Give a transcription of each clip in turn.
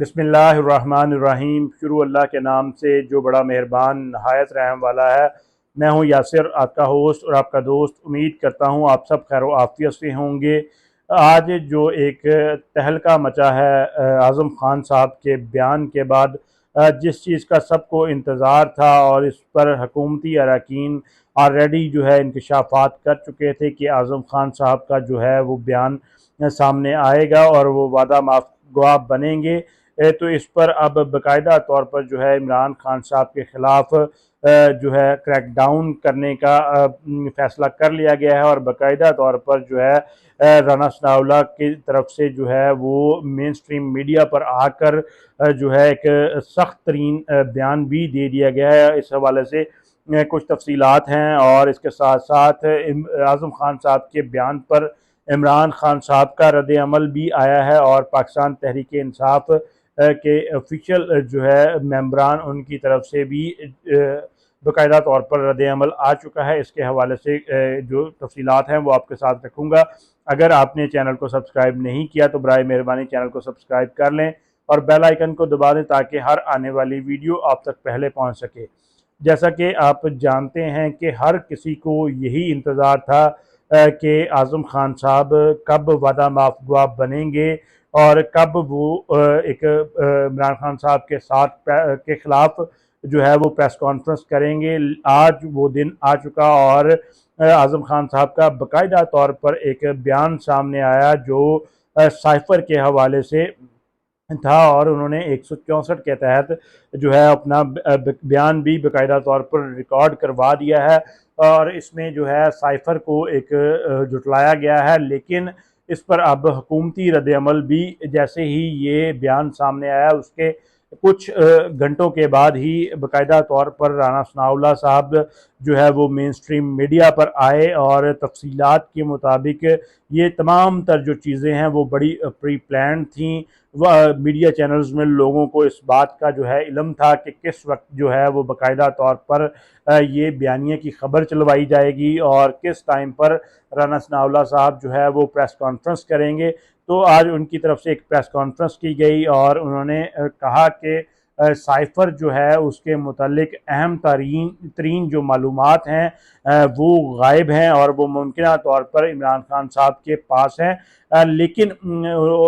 बिस्मिल्लाहिर्रहमानिर्रहीम। शुरू अल्लाह के नाम से जो बड़ा मेहरबान नहायत रहम वाला है। मैं हूँ यासिर, आपका होस्ट और आपका दोस्त। उम्मीद करता हूँ आप सब खैर आफियत से होंगे। आज जो एक तहलका मचा है आज़म खान साहब के बयान के बाद, जिस चीज़ का सबको इंतज़ार था और इस पर हुकूमती अरकान ऑलरेडी जो है इंकशाफात कर चुके थे कि आज़म खान साहब का जो है वो बयान सामने आएगा और वो वादा माफ गवाह बनेंगे। तो इस पर अब बाकायदा तौर पर जो है इमरान खान साहब के ख़िलाफ़ जो है क्रैकडाउन करने का फ़ैसला कर लिया गया है और बाकायदा तौर पर जो है राना सनाउल्लाह की तरफ से जो है वो मेन स्ट्रीम मीडिया पर आकर जो है एक सख्त तरीन बयान भी दे दिया गया है। इस हवाले से कुछ तफसीलात हैं और इसके साथ साथ आज़म खान साहब के बयान पर इमरान खान साहब का रद्द अमल भी आया है और पाकिस्तान तहरीक इंसाफ के ऑफिशियल जो है मेंबरान उनकी तरफ से भी बाकायदा तौर पर रद्द अमल आ चुका है। इसके हवाले से जो तफसीलात हैं वो आपके साथ रखूँगा। अगर आपने चैनल को सब्सक्राइब नहीं किया तो बराए मेहरबानी चैनल को सब्सक्राइब कर लें और बेल आइकन को दबा दें ताकि हर आने वाली वीडियो आप तक पहले पहुँच सके। जैसा कि आप जानते हैं कि हर किसी को यही इंतज़ार था कि आज़म खान साहब कब वादा माफ गवाह बनेंगे और कब वो एक इमरान खान साहब के साथ के ख़िलाफ़ जो है वो प्रेस कॉन्फ्रेंस करेंगे। आज वो दिन आ चुका और आज़म खान साहब का बाकायदा तौर पर एक बयान सामने आया जो साइफ़र के हवाले से था और उन्होंने 164 के तहत जो है अपना बयान भी बाकायदा तौर पर रिकॉर्ड करवा दिया है और इसमें जो है साइफ़र को एक जुटलाया गया है। लेकिन इस पर अब हुकूमती रद्द-ए-अमल भी जैसे ही ये बयान सामने आया उसके कुछ घंटों के बाद ही बाकायदा तौर पर राना सनाउल्लाह साहब जो है वो मेन स्ट्रीम मीडिया पर आए और तफसीलात के मुताबिक ये तमाम तर जो चीज़ें हैं वो बड़ी प्री प्लान थी। वह मीडिया चैनल्स में लोगों को इस बात का जो है इल्म था कि किस वक्त जो है वो बाकायदा तौर पर ये बयानिए की खबर चलवाई जाएगी और किस टाइम पर राना सनाउल्लाह साहब जो है वो प्रेस कॉन्फ्रेंस करेंगे। तो आज उनकी तरफ से एक प्रेस कॉन्फ्रेंस की गई और उन्होंने कहा कि साइफ़र जो है उसके मुतालिक अहम तरीन जो मालूमात हैं वो गायब हैं और वो मुमकिन तौर पर इमरान खान साहब के पास हैं। लेकिन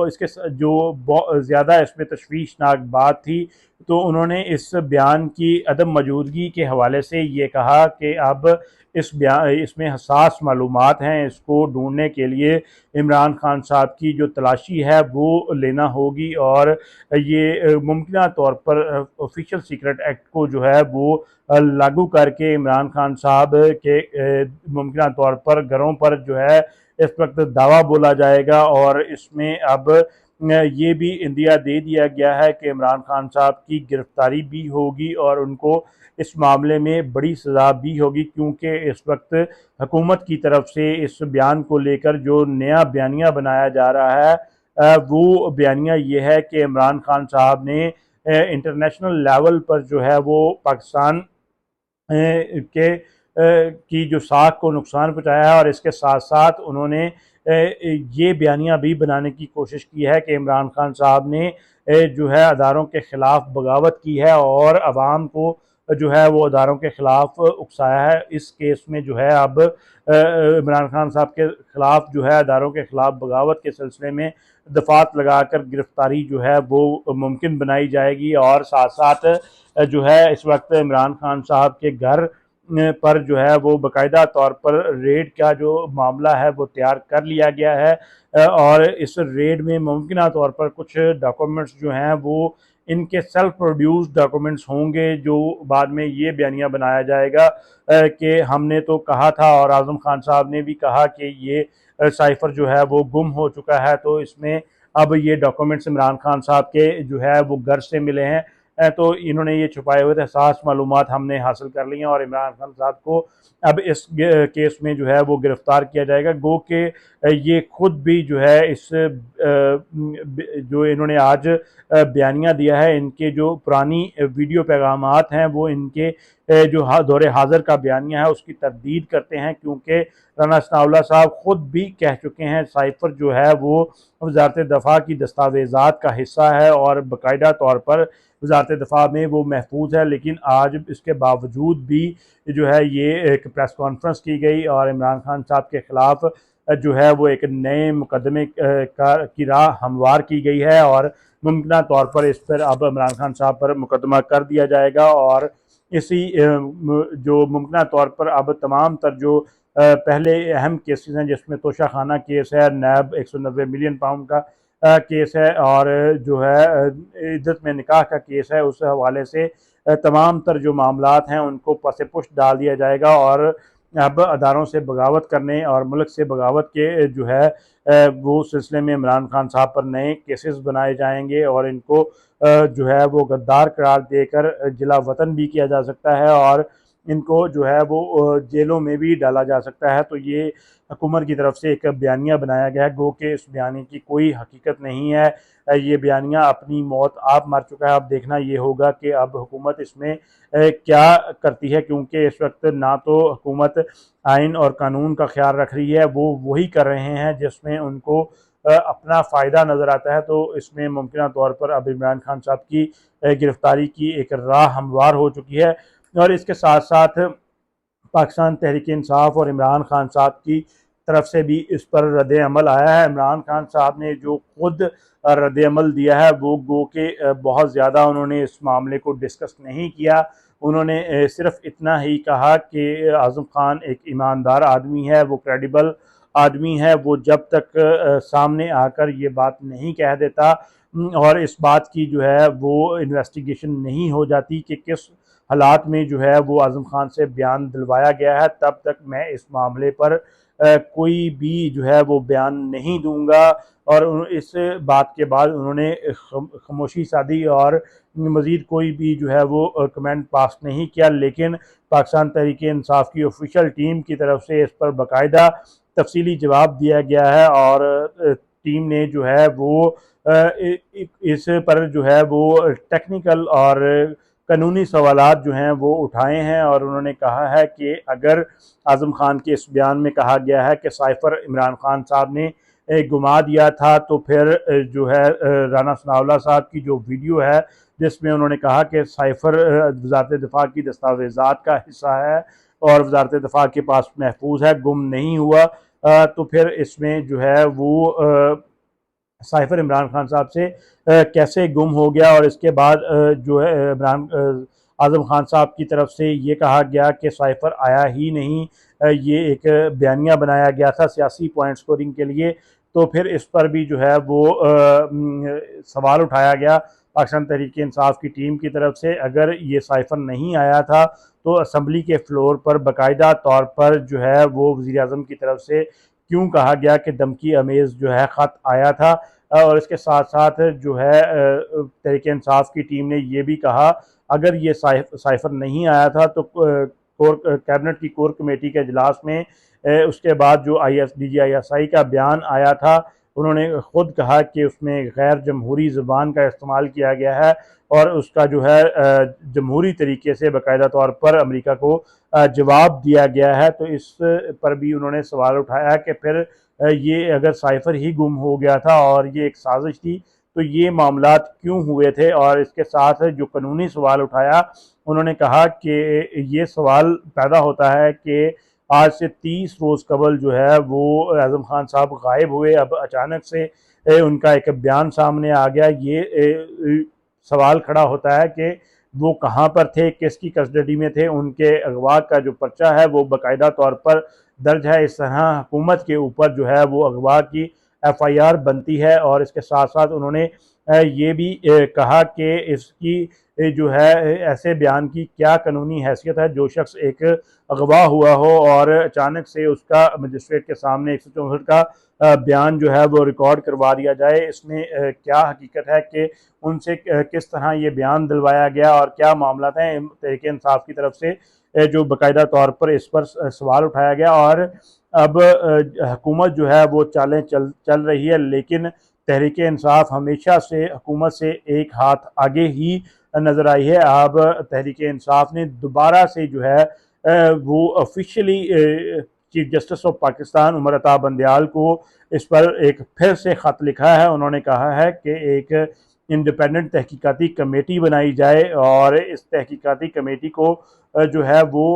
इसके जो ज़्यादा इसमें तशवीशनाक बात थी तो उन्होंने इस बयान की अदम मौजूदगी के हवाले से ये कहा कि अब इसमें हसास मालूमात हैं, इसको ढूंढने के लिए इमरान खान साहब की जो तलाशी है वो लेना होगी और ये मुमकिन तौर पर ऑफिशियल सीक्रेट एक्ट को जो है वो लागू करके इमरान खान साहब के मुमकिन तौर पर घरों पर जो है इस वक्त दावा बोला जाएगा और इसमें अब ये भी इंदिया दे दिया गया है कि इमरान खान साहब की गिरफ्तारी भी होगी और उनको इस मामले में बड़ी सज़ा भी होगी, क्योंकि इस वक्त हुकूमत की तरफ से इस बयान को लेकर जो नया बयानिया बनाया जा रहा है वो बयानिया ये है कि इमरान खान साहब ने इंटरनेशनल लेवल पर जो है वो पाकिस्तान के की जो साख को नुकसान पहुँचाया है और इसके साथ साथ उन्होंने ये बयानिया भी बनाने की कोशिश की है कि इमरान खान साहब ने जो है अदारों के ख़िलाफ़ बगावत की है और आवाम को जो है वो अदारों के ख़िलाफ़ उकसाया है। इस केस में जो है अब इमरान खान साहब के ख़िलाफ़ जो है अदारों के ख़िलाफ़ बगावत के सिलसिले में दफ़ात लगाकर गिरफ़्तारी जो है वो मुमकिन बनाई जाएगी और साथ साथ जो है इस वक्त इमरान खान साहब के घर पर जो है वो बाकायदा तौर पर रेड का जो मामला है वो तैयार कर लिया गया है और इस रेड में मुमकिन तौर पर कुछ डॉक्यूमेंट्स जो हैं वो इनके सेल्फ प्रोड्यूस्ड डॉक्यूमेंट्स होंगे जो बाद में ये बयानिया बनाया जाएगा कि हमने तो कहा था और आज़म खान साहब ने भी कहा कि ये साइफ़र जो है वो गुम हो चुका है। तो इसमें अब ये डॉक्यूमेंट्स इमरान खान साहब के जो है वो घर से मिले हैं। तो इन्होंने ये छुपाए हुए थे खास मालूमात हमने हासिल कर ली हैं और इमरान खान साहब को अब इस केस में जो है वो गिरफ़्तार किया जाएगा। गो के ये खुद भी जो है इस जो इन्होंने आज बयानिया दिया है, इनके जो पुरानी वीडियो पैगामात हैं वो इनके जो दौरे हाज़िर का बयानिया है उसकी तरदीद करते हैं, क्योंकि राना सनाउल्लाह साहब ख़ुद भी कह चुके हैं साइफ़र जो है वो वज़ारत दफ़ा की दस्तावेज़ात का हिस्सा है और बाकायदा तौर पर वज़ारत दफ़ा में वो महफूज है। लेकिन आज इसके बावजूद भी जो है ये एक प्रेस कॉन्फ्रेंस की गई और इमरान खान साहब के ख़िलाफ़ जो है वो एक नए मुकदमे की राह हमवार की गई है और मुमकिन तौर पर इस पर अब इमरान खान साहब पर मुकदमा कर दिया जाएगा। और इसी जो मुमकिन तौर पर अब तमाम तर जो पहले अहम केसेस हैं जिसमें तोशा खाना केस है, नैब 190 मिलियन पाउंड का केस है और जो है इद्दत में निकाह का केस है, उस हवाले से तमाम तर जो मामलात हैं उनको पसे पुष्ट डाल दिया जाएगा और अब अदारों से बगावत करने और मुल्क से बगावत के जो है वो सिलसिले में इमरान खान साहब पर नए केसेस बनाए जाएंगे और इनको जो है वो गद्दार करार देकर जिला वतन भी किया जा सकता है और इनको जो है वो जेलों में भी डाला जा सकता है। तो ये हुकूमत की तरफ से एक बयानिया बनाया गया है, गो कि इस बयानी की कोई हकीकत नहीं है। ये बयानिया अपनी मौत आप मर चुका है। अब देखना ये होगा कि अब हुकूमत इसमें क्या करती है, क्योंकि इस वक्त ना तो हुकूमत आइन और कानून का ख्याल रख रही है, वो वही कर रहे हैं जिसमें उनको अपना फ़ायदा नज़र आता है। तो इसमें मुमकिन तौर पर अब इमरान खान साहब की गिरफ़्तारी की एक राह हमवार हो चुकी है और इसके साथ साथ पाकिस्तान तहरीक इंसाफ और इमरान खान साहब की तरफ से भी इस पर रद्द अमल आया है। इमरान खान साहब ने जो खुद रद्द अमल दिया है वो गो के बहुत ज़्यादा उन्होंने इस मामले को डिस्कस नहीं किया। उन्होंने सिर्फ इतना ही कहा कि आज़म खान एक ईमानदार आदमी है, वो क्रेडिबल आदमी है, वो जब तक सामने आकर ये बात नहीं कह देता और इस बात की जो है वो इन्वेस्टिगेशन नहीं हो जाती कि किस हालात में जो है वो आज़म खान से बयान दिलवाया गया है, तब तक मैं इस मामले पर कोई भी जो है वो बयान नहीं दूंगा। और इस बात के बाद उन्होंने खामोशी साधी और मज़ीद कोई भी जो है वो कमेंट पास नहीं किया। लेकिन पाकिस्तान तहरीक इंसाफ की ऑफिशियल टीम की तरफ से इस पर बाकायदा तफसीली जवाब दिया गया है और टीम ने जो है वो इस पर जो है वो टेक्निकल और कानूनी सवालात जो हैं वो उठाए हैं और उन्होंने कहा है कि अगर आज़म खान के इस बयान में कहा गया है कि साइफ़र इमरान खान साहब ने घुमा दिया था, तो फिर जो है राना सनाउल्लाह साहब की जो वीडियो है जिसमें उन्होंने कहा कि साइफ़र वज़ारत दिफ़ा की दस्तावेज़ात का हिस्सा है और वज़ारत दिफ़ा के पास महफूज है, गुम नहीं हुआ, तो फिर इसमें जो है वो साइफ़र इमरान खान साहब से कैसे गुम हो गया। और इसके बाद जो है इमरान आज़म खान साहब की तरफ से ये कहा गया कि साइफ़र आया ही नहीं, ये एक बयानिया बनाया गया था सियासी पॉइंट स्कोरिंग के लिए। तो फिर इस पर भी जो है वो सवाल उठाया गया पाकिस्तान तहरीक इंसाफ की टीम की तरफ से। अगर ये साइफ़र नहीं आया था तो असम्बली के फ्लोर पर बाकायदा तौर पर जो है वो वज़ीर आज़म की तरफ से क्यों कहा गया कि धमकी अमेज़ जो है ख़त आया था। और इसके साथ साथ जो है तहरीक इंसाफ की टीम ने ये भी कहा अगर ये साइफ़र नहीं आया था तो कोर कैबिनेट की कोर कमेटी के इजलास में उसके बाद जो DGISI का बयान आया था, उन्होंने ख़ुद कहा कि उसमें गैर जमहूरी ज़बान का इस्तेमाल किया गया है और उसका जो है जमहूरी तरीके से बाकायदा तौर पर अमेरिका को जवाब दिया गया है। तो इस पर भी उन्होंने सवाल उठाया कि फिर ये अगर साइफ़र ही गुम हो गया था और ये एक साजिश थी तो ये मामलात क्यों हुए थे। और इसके साथ जो कानूनी सवाल उठाया, उन्होंने कहा कि ये सवाल पैदा होता है कि आज से 30 रोज़ कबल जो है वो आज़म खान साहब गायब हुए, अब अचानक से उनका एक बयान सामने आ गया। ये सवाल खड़ा होता है कि वो कहाँ पर थे, किसकी कस्टडी में थे, उनके अगवा का जो पर्चा है वो बाकायदा तौर पर दर्ज है। इस तरह हुकूमत के ऊपर जो है वो अगवा की FIR बनती है। और इसके साथ साथ उन्होंने ये भी कहा कि इसकी जो है ऐसे बयान की क्या कानूनी हैसियत है, जो शख्स एक अगवा हुआ हो और अचानक से उसका मजिस्ट्रेट के सामने 164 का बयान जो है वो रिकॉर्ड करवा दिया जाए, इसमें क्या हकीकत है कि उनसे किस तरह ये बयान दिलवाया गया और क्या मामला हैं। तहरीक इंसाफ की तरफ से जो बाकायदा तौर पर इस पर सवाल उठाया गया और अब हुकूमत जो है वो चालें चल रही है, लेकिन तहरीक इंसाफ हमेशा से हुकूमत से एक हाथ आगे ही नज़र आई है। अब तहरीक इंसाफ ने दोबारा से जो है वो officially chief justice of Pakistan Umar Ata Bandial को इस पर एक फिर से ख़त लिखा है। उन्होंने कहा है कि एक इंडिपेंडेंट तहकीकाती कमेटी बनाई जाए और इस तहकीकाती कमेटी को जो है वो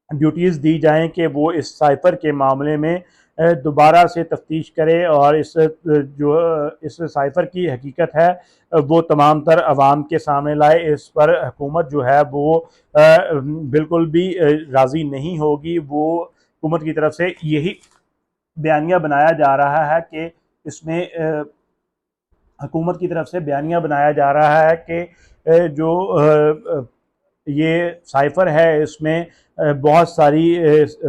ड्यूटीज़ दी जाएं कि वो इस साइफ़र के मामले में दोबारा से तफ्तीश करे और इस साइफ़र की हकीकत है वो तमाम तर अवाम के सामने लाए। इस पर हुकूमत जो है वो बिल्कुल भी राज़ी नहीं होगी। वो हुकूमत की तरफ से यही बयानिया बनाया जा रहा है कि इसमें हुकूमत की तरफ से बयानिया बनाया जा रहा है कि जो ये साइफ़र है इसमें बहुत सारी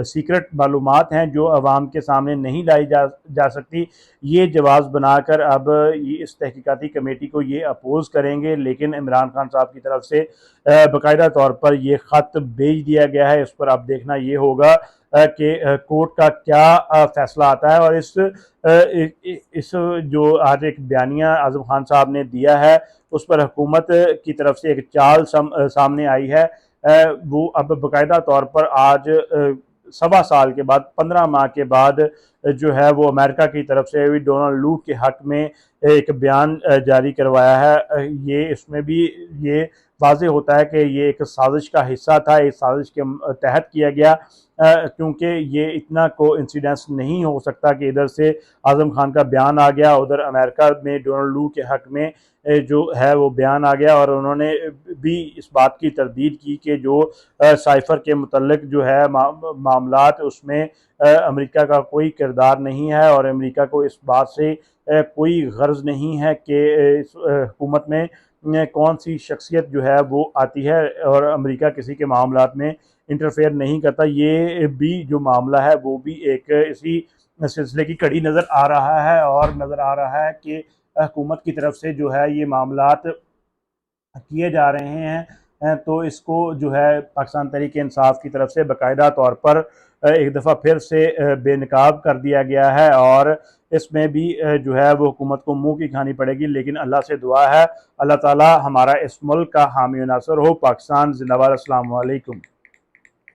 सीक्रेट मालूमात हैं जो अवाम के सामने नहीं लाई जा सकती। ये जवाब बनाकर अब ये इस तहकीकाती कमेटी को ये अपोज़ करेंगे, लेकिन इमरान खान साहब की तरफ से बाकायदा तौर पर ये ख़त भेज दिया गया है। इस पर अब देखना ये होगा कि कोर्ट का क्या फ़ैसला आता है। और इस जो आज एक बयानिया आज़म खान साहब ने दिया है उस पर हुकूमत की तरफ से एक चाल सामने आई है। वो अब बाकायदा तौर पर आज 1.25 साल के बाद 15 माह के बाद जो है वो अमेरिका की तरफ से भी डोनाल्ड लू के हक में एक बयान जारी करवाया है। ये इसमें भी ये वाज़ेह होता है कि ये एक साजिश का हिस्सा था। इस साजिश के तहत किया गया क्योंकि ये इतना कोइंसिडेंस नहीं हो सकता कि इधर से आज़म खान का बयान आ गया, उधर अमेरिका में डोनाल्ड लू के हक में जो है वो बयान आ गया। और उन्होंने भी इस बात की तरदीद की कि जो साइफ़र के मुतल्लिक जो है मामलात उसमें अमेरिका का कोई किरदार नहीं है और अमेरिका को इस बात से कोई गर्ज नहीं है कि इस हुकूमत में कौन सी शख्सियत जो है वो आती है और अमेरिका किसी के मामलात में इंटरफेयर नहीं करता। ये भी जो मामला है वो भी एक इसी सिलसिले की कड़ी नज़र आ रहा है और नज़र आ रहा है कि हुकूमत की तरफ से जो है ये मामलात किए जा रहे हैं। तो इसको जो है पाकिस्तान तहरीक इंसाफ की तरफ से बाकायदा तौर पर एक दफ़ा फिर से बेनकाब कर दिया गया है और इसमें भी जो है वो हुकूमत को मुंह की खानी पड़ेगी। लेकिन अल्लाह से दुआ है अल्लाह ताला हमारा इस मुल्क का हामी नासर हो। पाकिस्तान जिंदाबाद। अस्सलाम वालेकुम।